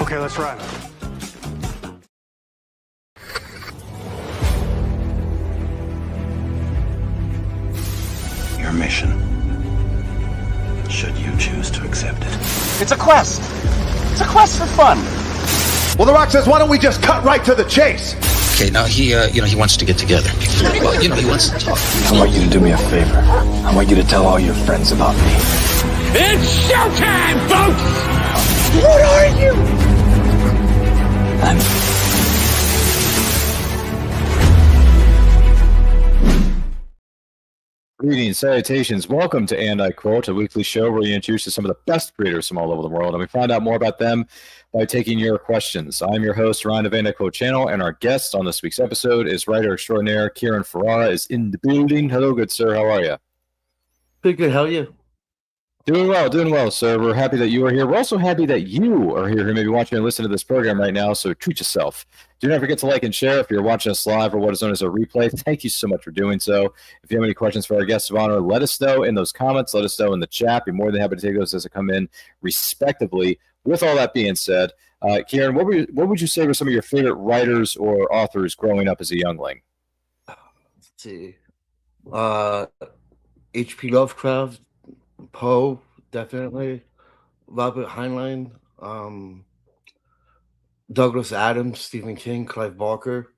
Okay, let's run. Your mission, should you choose to accept it. It's a quest. It's a quest for fun. Well, The Rock says, why don't we just cut right to the chase? Okay, now he wants to get together. Well, he wants to talk. I want you to do me a favor. I want you to tell all your friends about me. It's showtime, folks! What are you? Greetings, salutations, welcome to And I Quote, a weekly show where we introduce you to some of the best creators from all over the world, and we find out more about them by taking your questions. I'm your host, Ryan of And I Quote channel, and our guest on this week's episode is writer extraordinaire Kieran Ferrara is in the building. Hello, good sir. How are you? Pretty good. How are you? Doing well, sir. We're happy that you are here. We're also happy that you are here who may be watching and listening to this program right now, so treat yourself. Do not forget to like and share if you're watching us live or what is known as a replay. Thank you so much for doing so. If you have any questions for our guests of honor, let us know in those comments. Let us know in the chat. Be more than happy to take those as they come in, respectively. With all that being said, Kieran, what would you say were some of your favorite writers or authors growing up as a youngling? Let's see. H.P. Lovecraft, Poe, definitely. Robert Heinlein, Douglas Adams, Stephen King, Clive Barker.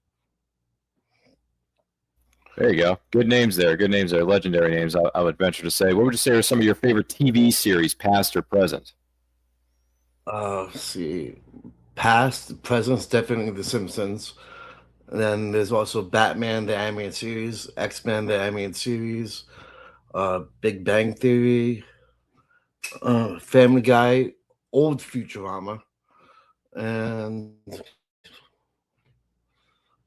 There you go. Good names there. Legendary names, I would venture to say. What would you say are some of your favorite TV series, past or present? Let's see. Past, present, definitely The Simpsons. And then there's also Batman, the animated series, X-Men, the animated series, Big Bang Theory, Family Guy, old Futurama, and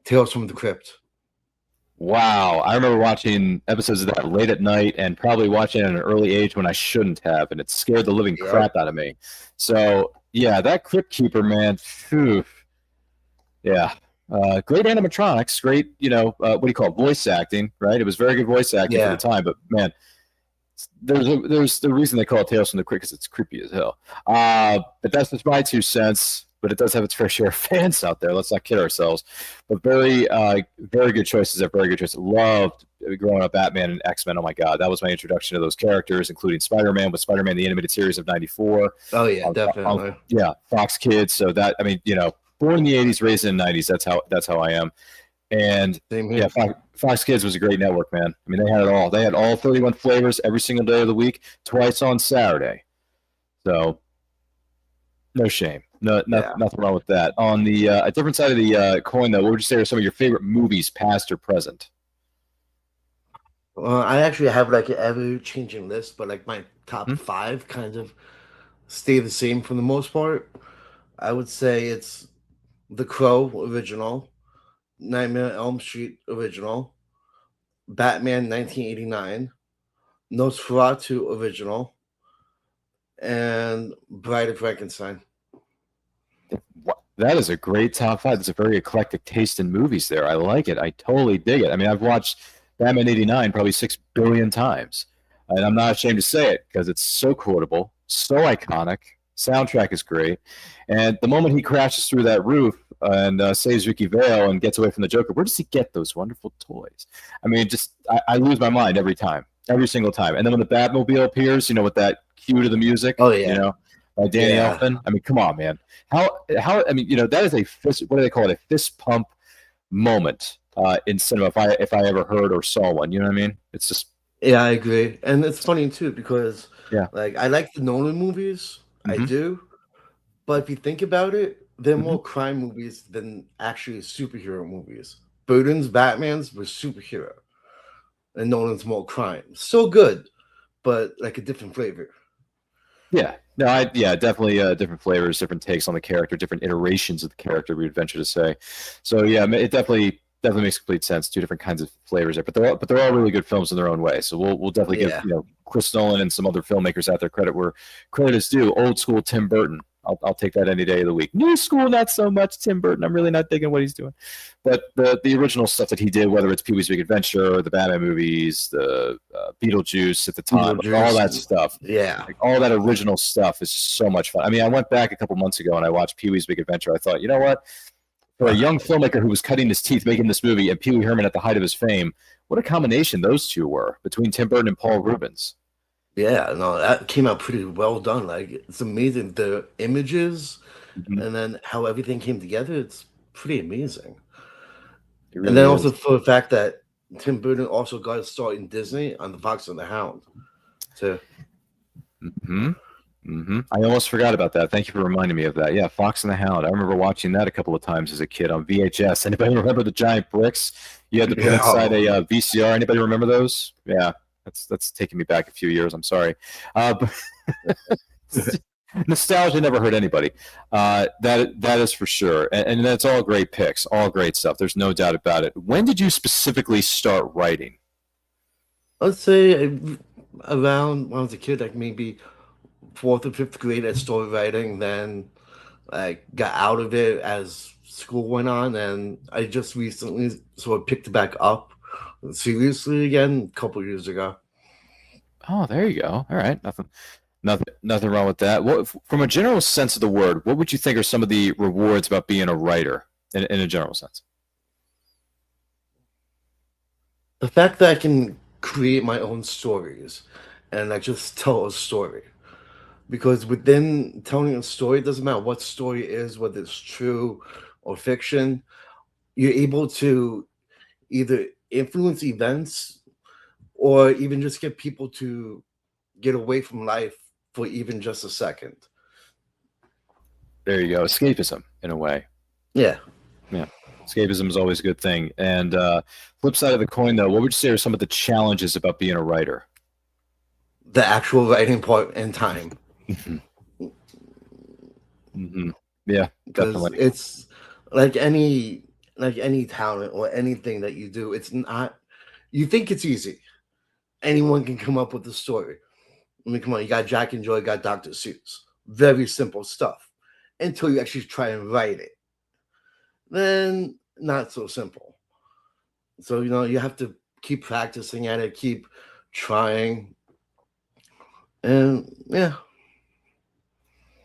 Tales from the Crypt. Wow. I remember watching episodes of that late at night and probably watching it at an early age when I shouldn't have, and it scared the living crap out of me. So, yeah, that Crypt Keeper, man, phew. Yeah. Great animatronics, great, what do you call it, voice acting, right? It was very good voice acting for the time, but, man, there's the reason they call it Tales from the Crypt because it's creepy as hell. But that's just my 2 cents. But it does have its fair share of fans out there. Let's not kid ourselves. But very good choices. Very good choices. Loved growing up Batman and X-Men. Oh my God, that was my introduction to those characters, including Spider-Man with Spider-Man the Animated Series of '94. Oh yeah, definitely. Fox Kids. So that born in the '80s, raised in the '90s. That's how I am. And yeah, Fox Kids was a great network, man. I mean, they had it all. They had all 31 flavors every single day of the week, twice on Saturday. So no shame. Nothing wrong with that. On the a different side of the coin, though, what would you say are some of your favorite movies, past or present? I actually have like an ever-changing list, but like my top 5 kind of stay the same for the most part. I would say it's The Crow original, Nightmare on Elm Street original, Batman 1989, Nosferatu original, and Bride of Frankenstein. That is a great top 5. That's a very eclectic taste in movies there. I like it. I totally dig it. I mean, I've watched Batman 89 probably 6 billion times. And I'm not ashamed to say it because it's so quotable, so iconic. Soundtrack is great. And the moment he crashes through that roof and saves Vicky Vale and gets away from the Joker, where does he get those wonderful toys? I mean, I lose my mind every time, every single time. And then when the Batmobile appears, with that cue to the music, by Danny Elfman. I mean, come on, man. How I mean, that is a fist, what do they call it? A fist pump moment in cinema if I ever heard or saw one. You know what I mean? It's just I agree. And it's funny too because like I like the Nolan movies. I do. But if you think about it, they're more crime movies than actually superhero movies. Burton's Batman's was superhero. And Nolan's more crime. So good, but like a different flavor. Yeah. No, definitely different flavors, different takes on the character, different iterations of the character, we would venture to say. So yeah, it definitely makes complete sense. 2 different kinds of flavors there, but they're all really good films in their own way. So we'll definitely give Chris Nolan and some other filmmakers out there credit where credit is due. Old school Tim Burton, I'll take that any day of the week. New school, not so much. Tim Burton, I'm really not digging what he's doing. But the original stuff that he did, whether it's Pee-wee's Big Adventure, or the Batman movies, the Beetlejuice at the time, all that stuff. Yeah. Like, all that original stuff is just so much fun. I mean, I went back a couple months ago and I watched Pee-wee's Big Adventure. I thought, you know what? For a young filmmaker who was cutting his teeth making this movie, and Pee Wee Herman at the height of his fame, what a combination those two were between Tim Burton and Paul Rubens. Yeah, no, that came out pretty well done. Like, it's amazing. The images and then how everything came together, it's pretty amazing. Really and then is. also for the fact that Tim Burton also got a start in Disney on The Fox and the Hound, too. I almost forgot about that. Thank you for reminding me of that. Yeah, Fox and the Hound. I remember watching that a couple of times as a kid on VHS. Anybody remember the giant bricks you had to put inside a VCR? Anybody remember those? Yeah, that's taking me back a few years. I'm sorry. But nostalgia never hurt anybody. That is for sure. And that's all great picks, all great stuff. There's no doubt about it. When did you specifically start writing? Let's say around when I was a kid, like maybe 4th or 5th grade, I started writing. Then I got out of it as school went on, and I just recently sort of picked it back up seriously again a couple years ago. Oh, there you go. All right, nothing wrong with that. What, from a general sense of the word, what would you think are some of the rewards about being a writer in a general sense? The fact that I can create my own stories and I just tell a story. Because within telling a story, it doesn't matter what story it is, whether it's true or fiction, you're able to either influence events or even just get people to get away from life for even just a second. There you go. Escapism, in a way. Yeah. Yeah. Escapism is always a good thing. And flip side of the coin, though, what would you say are some of the challenges about being a writer? The actual writing part and time. Yeah, because definitely. It's like any talent or anything that you do. It's not. You think it's easy. Anyone can come up with a story. I mean, come on, you got Jack and Joy, you got Dr. Seuss. Very simple stuff. Until you actually try and write it, then not so simple. So you have to keep practicing at it, keep trying, and yeah.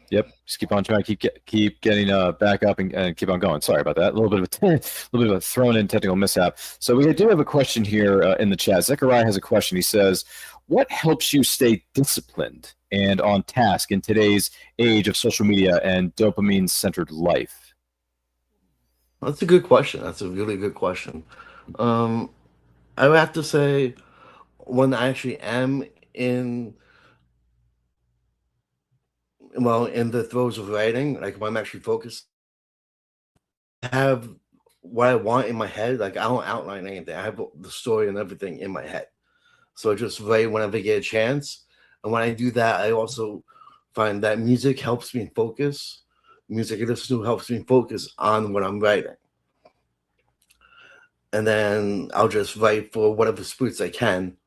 Yep, just keep on trying. Keep getting back up and keep on going. Sorry about that. A little bit of a thrown-in technical mishap. So we do have a question here in the chat. Zechariah has a question. He says, "What helps you stay disciplined and on task in today's age of social media and dopamine-centered life?" That's a good question. That's a really good question. I would have to say, when I actually am in the throes of writing, like when I'm actually focused, I have what I want in my head. Like, I don't outline anything. I have the story and everything in my head. So I just write whenever I get a chance. And when I do that, I also find that music helps me focus. Music I listen to helps me focus on what I'm writing. And then I'll just write for whatever spurts I can.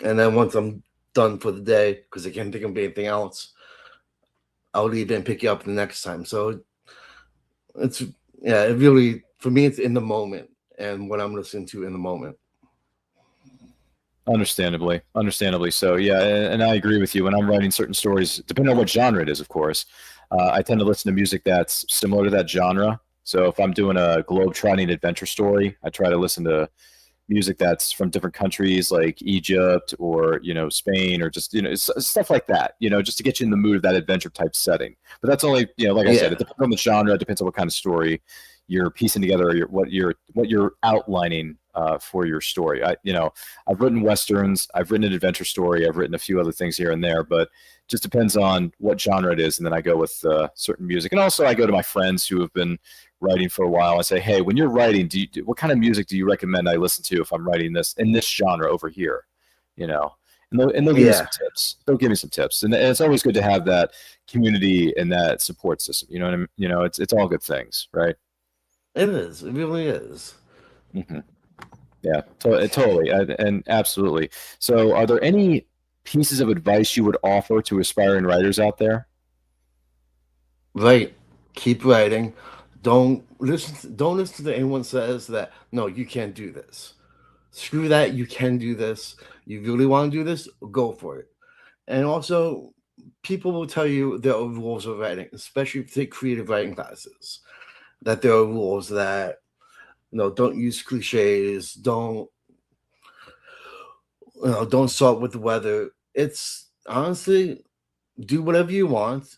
And then once I'm done for the day, because I can't think of anything else, I'll leave it and pick it up the next time. So it really, for me, it's in the moment and what I'm listening to in the moment. Understandably so. Yeah, and I agree with you. When I'm writing certain stories, depending on what genre it is, of course, I tend to listen to music that's similar to that genre. So if I'm doing a globe-trotting adventure story, I try to listen to music that's from different countries like Egypt or, Spain, or just, stuff like that, just to get you in the mood of that adventure type setting. But that's only, like I said, it depends on the genre, it depends on what kind of story you're piecing together, or what you're outlining for your story. I've written Westerns, I've written an adventure story, I've written a few other things here and there, but just depends on what genre it is. And then I go with certain music. And also I go to my friends who have been writing for a while. I say, hey, when you're writing, what kind of music do you recommend I listen to if I'm writing this in this genre over here? And they'll give me some tips. They'll give me some tips, and it's always good to have that community and that support system. You know what I mean? It's all good things, right? It is. It really is. Mm-hmm. Yeah, totally, and absolutely. So, are there any pieces of advice you would offer to aspiring writers out there? Right. Keep writing. Don't listen to anyone says that no, you can't do this. Screw that, you can do this. You really want to do this? Go for it. And also, people will tell you there are rules of writing, especially if you take creative writing classes. That there are rules that don't use cliches, don't start with the weather. It's honestly do whatever you want,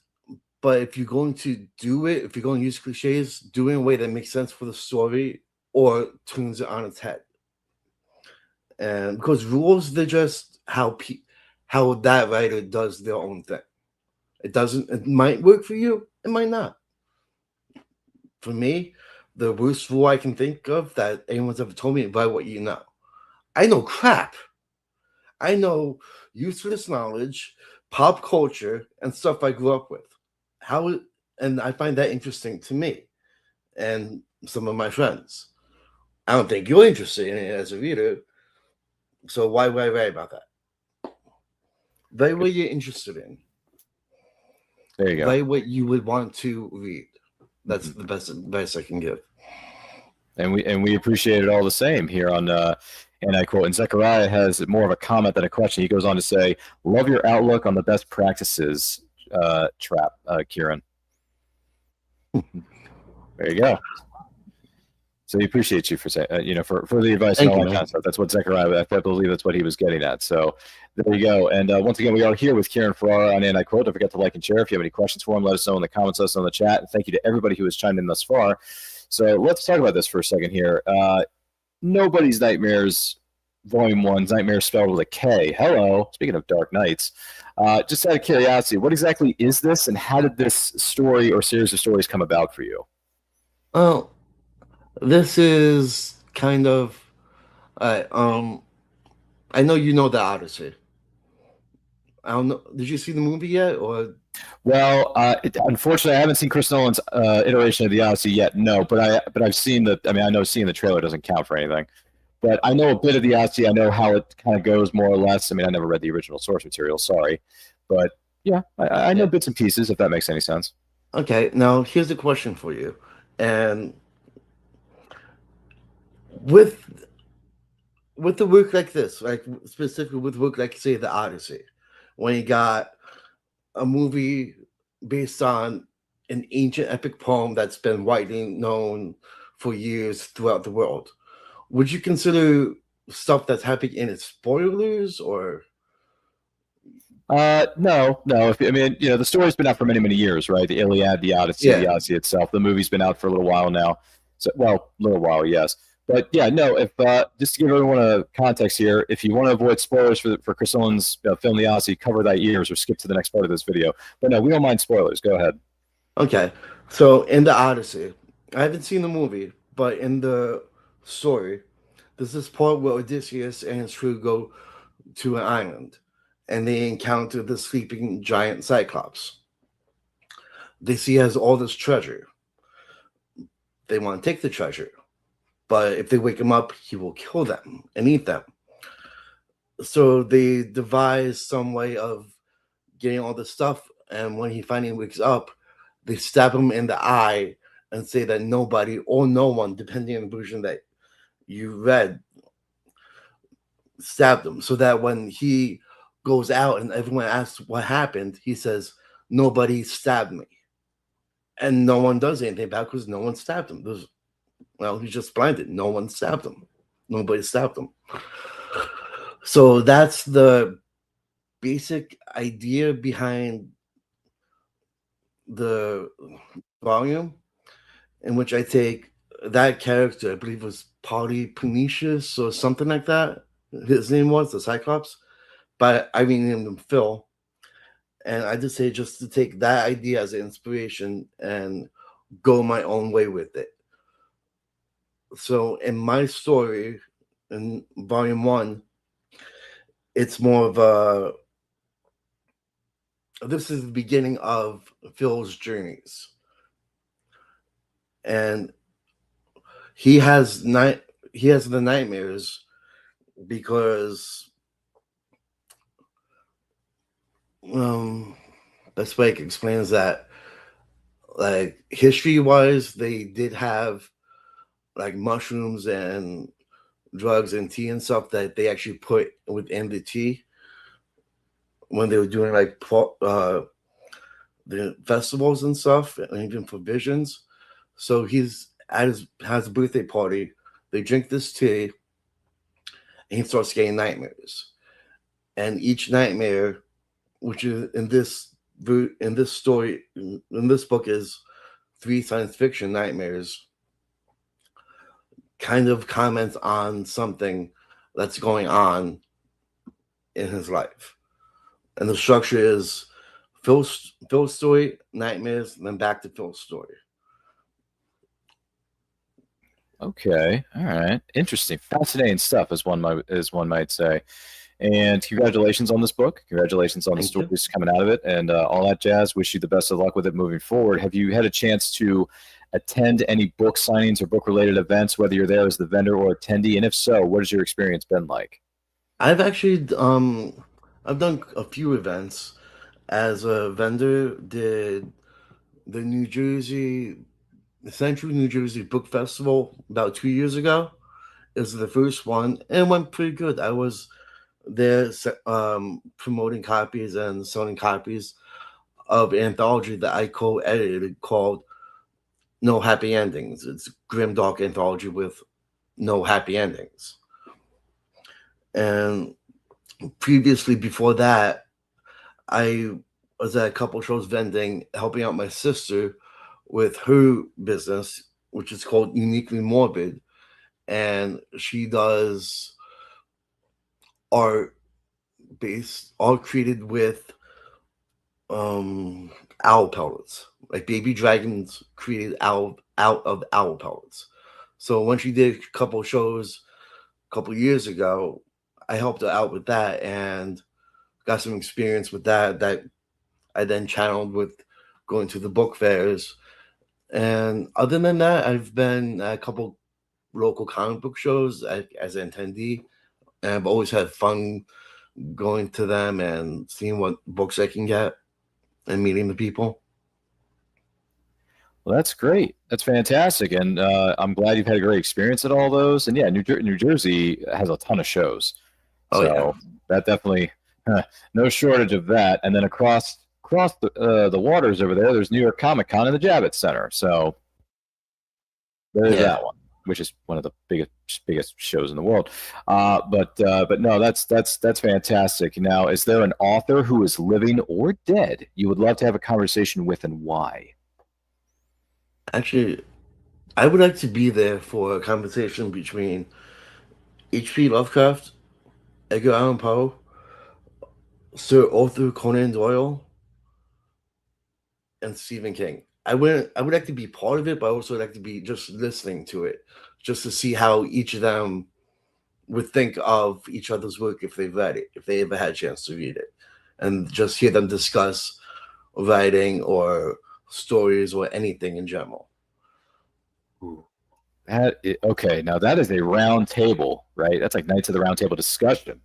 but if you're going to do it, if you're going to use cliches, do it in a way that makes sense for the story or turns it on its head. And because rules, they're just how that writer does their own thing. It might work for you, it might not. For me, the worst rule I can think of that anyone's ever told me, write what you know. I know crap. I know useless knowledge, pop culture, and stuff I grew up with. And I find that interesting to me and some of my friends. I don't think you're interested in it as a reader, so why would I write about that? Write what you're interested in. There you go. Write what you would want to read. That's the best advice I can give. And we appreciate it all the same here on and I quote, and Zechariah has more of a comment than a question. He goes on to say, love your outlook on the best practices, Kieran. There you go. So he appreciates you for saying, for the advice and all that kind of stuff. That's what Zechariah, I believe that's what he was getting at. So there you go. And once again, we are here with Kieran Ferrara on And I Quote. Don't forget to like and share. If you have any questions for him, let us know in the comments, let us know in the chat. And thank you to everybody who has chimed in thus far. So let's talk about this for a second here. Nobody's Knightmares, Volume 1, Knightmare spelled with a K. Hello. Speaking of Dark Knights, just out of curiosity, what exactly is this, and how did this story or series of stories come about for you? Oh, this is kind of, I know you know the Odyssey. I don't know. Did you see the movie yet, or? Well, unfortunately, I haven't seen Chris Nolan's iteration of the Odyssey yet. No, but I've seen the. I mean, I know seeing the trailer doesn't count for anything. But I know a bit of the Odyssey. I know how it kind of goes, more or less. I mean, I never read the original source material. Sorry, but yeah, I know bits and pieces. If that makes any sense. Okay, now here's a question for you, and with the work like this, like specifically with work like say the Odyssey, when you got a movie based on an ancient epic poem that's been widely known for years throughout the world, would you consider stuff that's happening in it spoilers or? No. I mean, the story's been out for many, many years, right? The Iliad, the Odyssey, the Odyssey itself. The movie's been out for a little while now. So, well, a little while, yes. But yeah, no. If just to give everyone a context here, if you want to avoid spoilers for Chris Nolan's film, The Odyssey, cover thy ears or skip to the next part of this video. But no, we don't mind spoilers. Go ahead. Okay, so in the Odyssey, I haven't seen the movie, but in the story, there's this part where Odysseus and his crew go to an island, and they encounter the sleeping giant Cyclops. They see he has all this treasure. They want to take the treasure, but if they wake him up, he will kill them and eat them. So they devise some way of getting all this stuff, and when he finally wakes up, they stab him in the eye and say that nobody or no one, depending on the version that you read, stabbed him. So that when he goes out and everyone asks what happened, he says, nobody stabbed me. And no one does anything about it because no one stabbed him. He's just blinded. No one stabbed him. Nobody stabbed him. So that's the basic idea behind the volume, in which I take that character, I believe it was Polyponetius or something like that. His name was the Cyclops, but I renamed him Phil. And I just say just to take that idea as an inspiration and go my own way with it. So in my story, in volume 1, it's more of this is the beginning of Phil's journeys. And he has the nightmares because best way I can explain is that like history wise, they did have like mushrooms and drugs and tea and stuff that they actually put within the tea when they were doing like the festivals and stuff, and even for visions. So he's has a birthday party. They drink this tea, and he starts getting nightmares. And each nightmare, which is in this story, in this book, is 3 science fiction nightmares, kind of comments on something that's going on in his life. And the structure is Phil's story, nightmares, and then back to Phil's story. Okay, all right, interesting, fascinating stuff, as one might say. And congratulations on this book. Congratulations on the stories coming out of it, and all that jazz. Wish you the best of luck with it moving forward. Have you had a chance to attend any book signings or book-related events, whether you're there as the vendor or attendee? And if so, what has your experience been like? I've actually I've done a few events as a vendor. Did the Central New Jersey Book Festival about 2 years ago. It was the first one, and it went pretty good. I was there promoting copies and selling copies of an anthology that I co-edited called No Happy Endings. It's Grimdark Anthology with no happy endings. And previously, before that, I was at a couple shows vending, helping out my sister with her business, which is called Uniquely Morbid. And she does art created with owl pellets, like baby dragons created out of owl pellets. So when she did a couple shows a couple years ago, I helped her out with that and got some experience with that I then channeled with going to the book fairs. And other than that, I've been at a couple local comic book shows as an attendee, and I've always had fun going to them and seeing what books I can get and meeting the people. Well, that's great. That's fantastic, and I'm glad you've had a great experience at all those. And yeah, New Jersey has a ton of shows, so that definitely no shortage of that. And then across the waters over there, there's New York Comic Con in the Javits Center. So there's that one, which is one of the biggest shows in the world. But no, that's fantastic. Now, is there an author who is living or dead you would love to have a conversation with, and why? Actually, I would like to be there for a conversation between H.P. Lovecraft, Edgar Allan Poe, Sir Arthur Conan Doyle, and Stephen King. I would like to be part of it, but I also like to be just listening to it, just to see how each of them would think of each other's work if they've read it, if they ever had a chance to read it, and just hear them discuss writing or stories or anything in general. Okay, now that is a round table, right? That's like Knights of the Round Table discussion.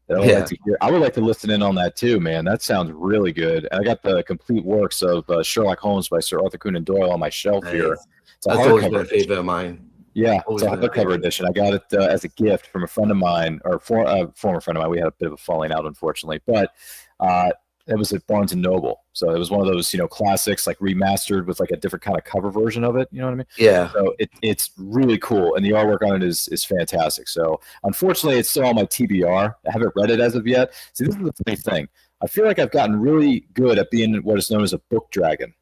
That I would like to hear. I would like to listen in on that too, man. That sounds really good. And I got the complete works of Sherlock Holmes by Sir Arthur Conan Doyle on my shelf here. That's always been a favorite of mine. Yeah, it's a hardcover edition. I got it as a gift from a friend of mine, or former friend of mine. We had a bit of a falling out, unfortunately, but it was at Barnes and Noble. So it was one of those, classics, like remastered with like a different kind of cover version of it. You know what I mean? Yeah. So it's really cool, and the artwork on it is fantastic. So unfortunately, it's still on my TBR. I haven't read it as of yet. See, this is the funny thing. I feel like I've gotten really good at being what is known as a book dragon.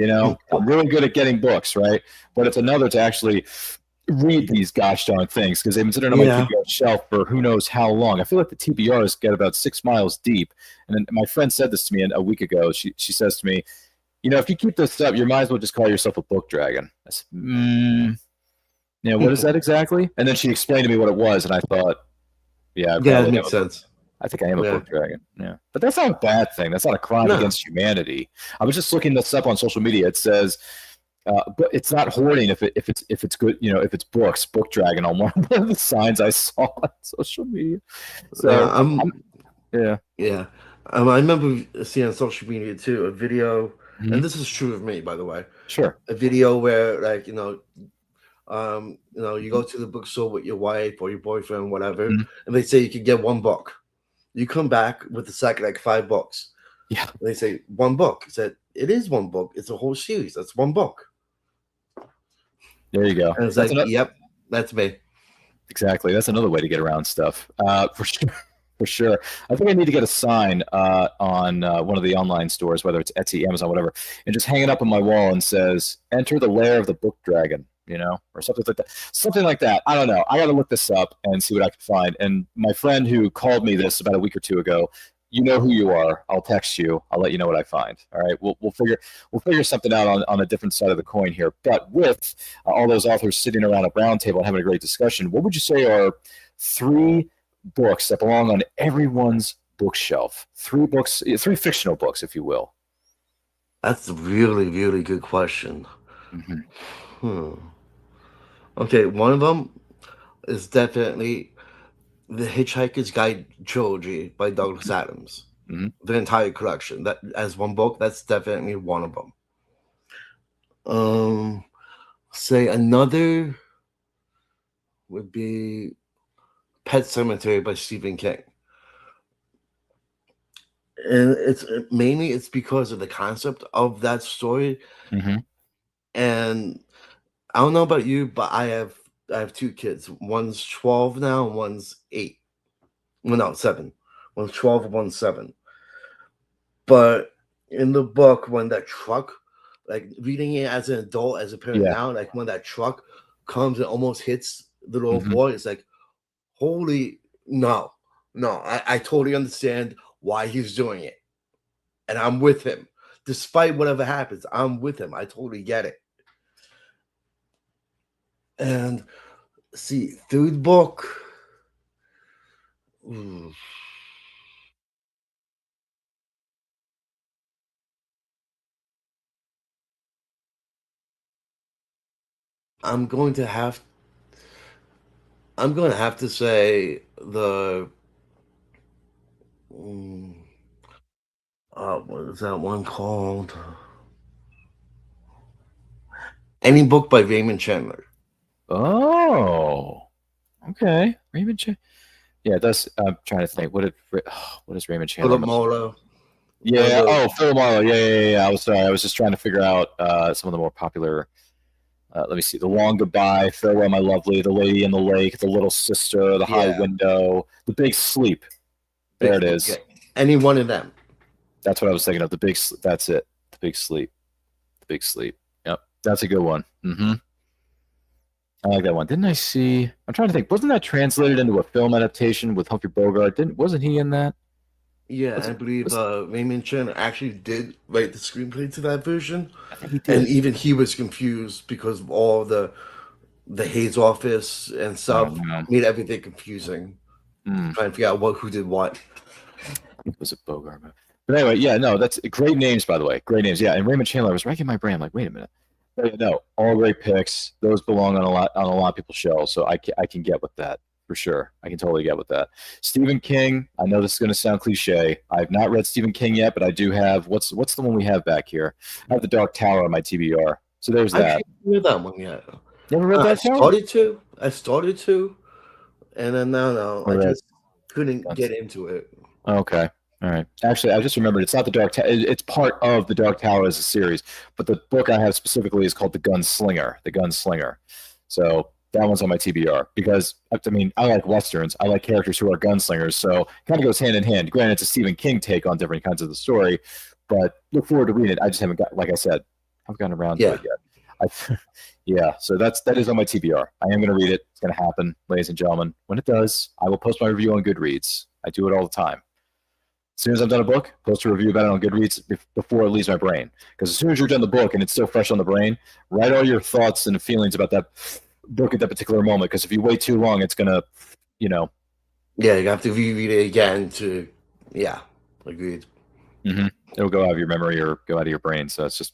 I'm really good at getting books, right? But it's another to actually read these gosh darn things, because they've been sitting on my TBR shelf for who knows how long. I feel like the TBRs get about 6 miles deep. And then my friend said this to me a week ago. She says to me, if you keep this up, you might as well just call yourself a book dragon. I said, what is that exactly? And then she explained to me what it was, and I thought, that makes sense. I think I am a book dragon. Yeah, but that's not a bad thing. That's not a crime against humanity. I was just looking this up on social media. It says, but it's not hoarding if it's good. If it's books, book dragon on one of the signs I saw on social media. So I remember seeing on social media too a video and this is true of me, by the way. Sure. A video where, like, you go to the bookstore with your wife or your boyfriend, whatever, and they say you can get one book. You come back with the second, like 5 books. Yeah. And they say one book. I said, it is one book. It's a whole series. That's one book. There you go. And it's like, yep, that's me. Exactly. That's another way to get around stuff. For sure. For sure. I think I need to get a sign on one of the online stores, whether it's Etsy, Amazon, whatever, and just hang it up on my wall and says, enter the lair of the book dragon, or something like that. Something like that. I don't know. I got to look this up and see what I can find. And my friend who called me this about a week or two ago, you know who you are. I'll text you. I'll let you know what I find. All right. We'll figure something out on a different side of the coin here. But with all those authors sitting around a round table and having a great discussion, what would you say are 3 books that belong on everyone's bookshelf? 3 fictional books, if you will. That's a really, really good question. Okay, one of them is definitely The Hitchhiker's Guide trilogy by Douglas Adams. The entire collection. That as one book, that's definitely one of them. Say another would be Pet Sematary by Stephen King. And it's because of the concept of that story. And I don't know about you, but I have 2 kids. One's 12 now, and one's 8. Well, no, 7. One's 12 and one's 7. But in the book, when that truck, like reading it as an adult, as a parent now, like when that truck comes and almost hits the little boy, it's like, holy no. I totally understand why he's doing it. And I'm with him. Despite whatever happens, I'm with him. I totally get it. And see, 3rd book. I'm going to have to say the what is that one called? Any book by Raymond Chandler. Oh, okay. Raymond Chandler. Yeah, that's. I'm trying to think. What is Raymond Chandler? Philip Marlowe. Yeah. Oh, Philip Marlowe. Yeah. I was sorry. I was just trying to figure out some of the more popular. Let me see. The Long Goodbye, Farewell, My Lovely, The Lady in the Lake, The Little Sister, The High Window, The Big Sleep. There it is. Any one of them. That's what I was thinking of. That's it. The Big Sleep. The Big Sleep. Yep. That's a good one. I like that one. Didn't I see? I'm trying to think. Wasn't that translated into a film adaptation with Humphrey Bogart? Wasn't he in that? Yeah, I believe Raymond Chandler actually did write the screenplay to that version. And even he was confused because of all the Hayes office and stuff made everything confusing. Trying to figure out who did what. It was a Bogart. But anyway, yeah, no, that's great names, by the way. Great names. Yeah, and Raymond Chandler, I was racking my brain. I'm like, wait a minute. But no, all great picks. Those belong on a lot of people's shelves, so I can get with that. For sure. I can totally get with that. Stephen King, I know this is going to sound cliche. I've not read Stephen King yet, but I do have, what's the one we have back here? I have The Dark Tower on my TBR. So there's that. I haven't read that one yet. Never read that tower? I started to, and then no. I just couldn't get into it. Okay. All right. Actually, I just remembered it's not The Dark Tower. It's part of The Dark Tower as a series, but the book I have specifically is called The Gunslinger. The Gunslinger. So that one's on my TBR because, I mean, I like Westerns. I like characters who are gunslingers. So it kind of goes hand in hand. Granted, it's a Stephen King take on different kinds of the story, but look forward to reading it. I just haven't got, like I said, I haven't gotten around to it yet. So that is on my TBR. I am going to read it. It's going to happen, ladies and gentlemen. When it does, I will post my review on Goodreads. I do it all the time. As soon as I've done a book, post a review about it on Goodreads before it leaves my brain. Because as soon as you're done the book and it's still fresh on the brain, write all your thoughts and feelings about that book at that particular moment. Because if you wait too long, it's going to, Yeah, you have to reread it again to, agreed. Mm-hmm. It'll go out of your memory or go out of your brain. So it's just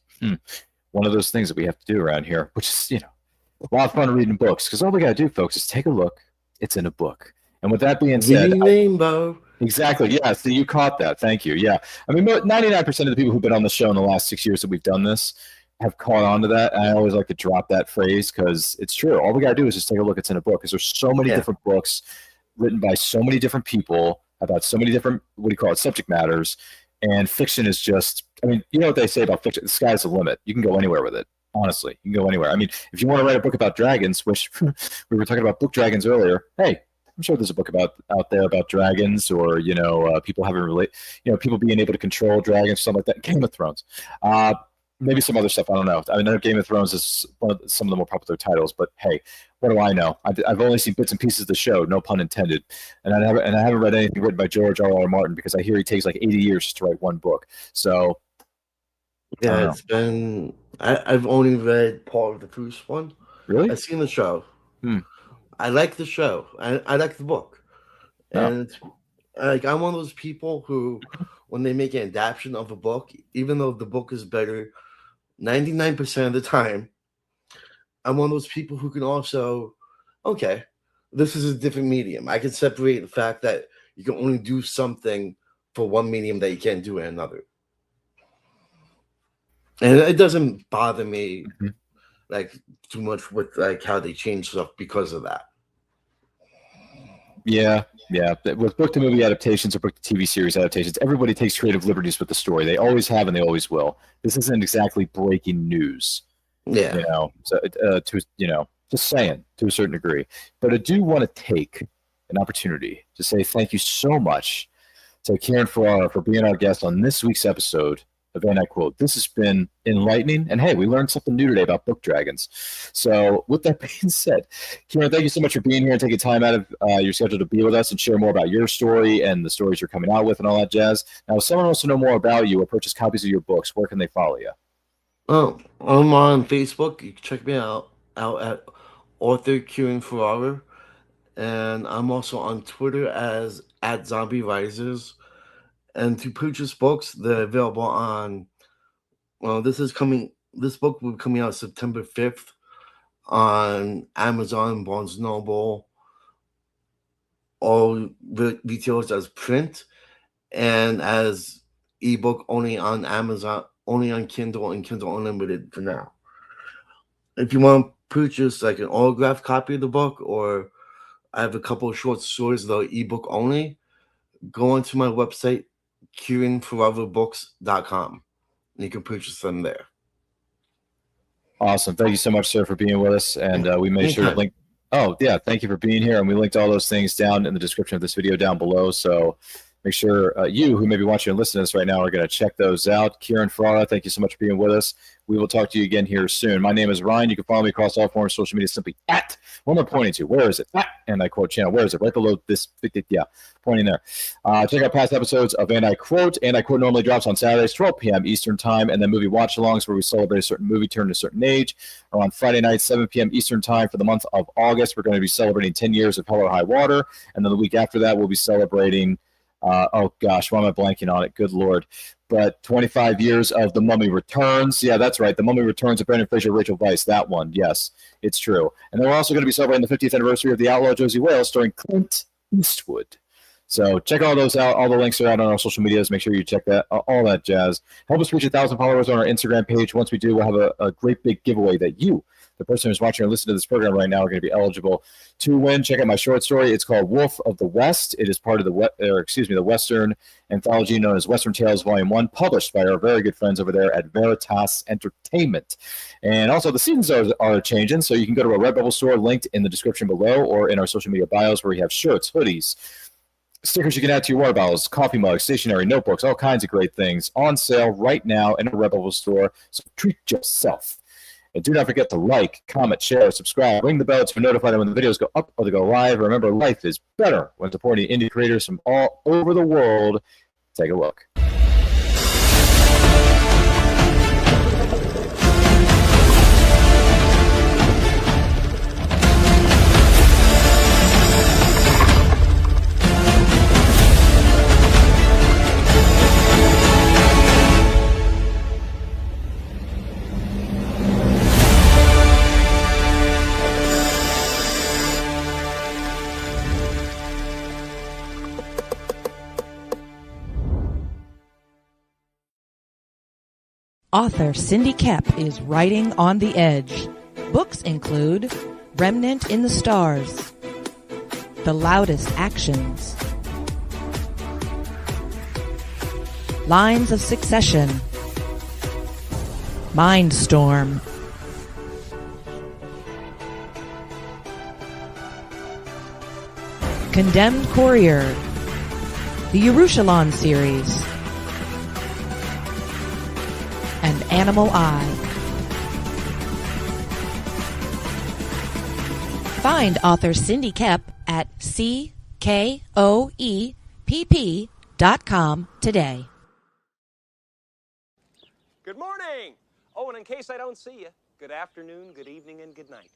one of those things that we have to do around here, which is, a lot of fun reading books. Because all we got to do, folks, is take a look. It's in a book. And with that being said, Rainbow. Exactly. Yeah. So you caught that. Thank you. Yeah. I mean, 99% of the people who've been on the show in the last 6 years that we've done this have caught on to that. And I always like to drop that phrase because it's true. All we got to do is just take a look. It's in a book because there's so many different books written by so many different people about so many different, subject matters. And fiction is just, I mean, you know what they say about fiction? The sky's the limit. You can go anywhere with it. Honestly, you can go anywhere. I mean, if you want to write a book about dragons, which we were talking about book dragons earlier, hey, I'm sure there's a book out there about dragons, or people being able to control dragons, something like that. Game of Thrones, maybe some other stuff. I don't know. I know Game of Thrones is some of the more popular titles, but hey, what do I know? I've only seen bits and pieces of the show, no pun intended, and I haven't read anything written by George R.R. Martin because I hear he takes like 80 years just to write one book. So yeah, it's been. I've only read part of the first one. Really? I've seen the show. I like the show. I like the book. And I'm one of those people who, when they make an adaptation of a book, even though the book is better 99% of the time, I'm one of those people who can also, okay, this is a different medium. I can separate the fact that you can only do something for one medium that you can't do in another. And it doesn't bother me like too much with like how they change stuff because of that. Yeah. With book to movie adaptations or book to TV series adaptations, everybody takes creative liberties with the story. They always have and they always will. This isn't exactly breaking news. Yeah. So just saying to a certain degree. But I do want to take an opportunity to say thank you so much to Kieran Ferrara for being our guest on this week's episode of And I Quote. This has been enlightening, and hey, we learned something new today about book dragons. So with that being said, Kieran, thank you so much for being here and taking time out of your schedule to be with us and share more about your story and the stories you're coming out with and all that jazz. Now, if someone wants to know more about you or purchase copies of your books, where can they follow you? Oh, I'm on Facebook. You can check me out at author Kieran Ferrara, and I'm also on Twitter as @ZombieRisers. And to purchase books, they're available on. Well, this book will be coming out September 5th on Amazon, Barnes & Noble, all retailers as print, and as ebook only on Amazon, only on Kindle and Kindle Unlimited for now. If you want to purchase like an autographed copy of the book, or I have a couple of short stories that are ebook only, go onto my website, KieranFerraraBooks.com. You can purchase them there. Awesome. Thank you so much, sir, for being with us. And we made sure to link. Oh, yeah. Thank you for being here. And we linked all those things down in the description of this video down below. So make sure you who may be watching and listening to this right now are going to check those out. Kieran Ferrara, thank you so much for being with us. We will talk to you again here soon. My name is Ryan. You can follow me across all forms of social media simply at. What am I pointing to? Where is it? And I Quote channel. Where is it? Right below this. Yeah, pointing there. Check out past episodes of And I Quote. And I Quote normally drops on Saturdays, 12 p.m. Eastern Time. And then movie watch-alongs where we celebrate a certain movie turned to a certain age. Or on Friday night, 7 p.m. Eastern Time for the month of August. We're going to be celebrating 10 years of Hell or High Water. And then the week after that, we'll be celebrating... oh gosh, why am I blanking on it? Good Lord. But 25 years of The Mummy Returns. Yeah, that's right. The Mummy Returns of Brendan Fraser, Rachel Weisz. That one. Yes, it's true. And then we're also going to be celebrating the 50th anniversary of The Outlaw Josie Wales starring Clint Eastwood. So check all those out. All the links are out on our social medias. Make sure you check that, all that jazz. Help us reach 1,000 followers on our Instagram page. Once we do, we'll have a great big giveaway that you, the person who's watching or listening to this program right now, are going to be eligible to win. Check out my short story. It's called Wolf of the West. It is part of the Western Anthology known as Western Tales Volume 1, published by our very good friends over there at Veritas Entertainment. And also, the seasons are changing, so you can go to our Redbubble store linked in the description below or in our social media bios where we have shirts, hoodies, stickers you can add to your water bottles, coffee mugs, stationery, notebooks, all kinds of great things on sale right now in our Redbubble store. So treat yourself. And do not forget to like, comment, share, subscribe, ring the bell to be notified when the videos go up or they go live. Remember, life is better when supporting indie creators from all over the world. Take a look. Author Cindy Kep is writing on the edge. Books include Remnant in the Stars, The Loudest Actions, Lines of Succession, Mindstorm, Condemned Courier, the Yerushalayim series, and Animal Eye. Find author Cindy Kep at CKOEPP.com today. Good morning! Oh, and in case I don't see you, good afternoon, good evening, and good night.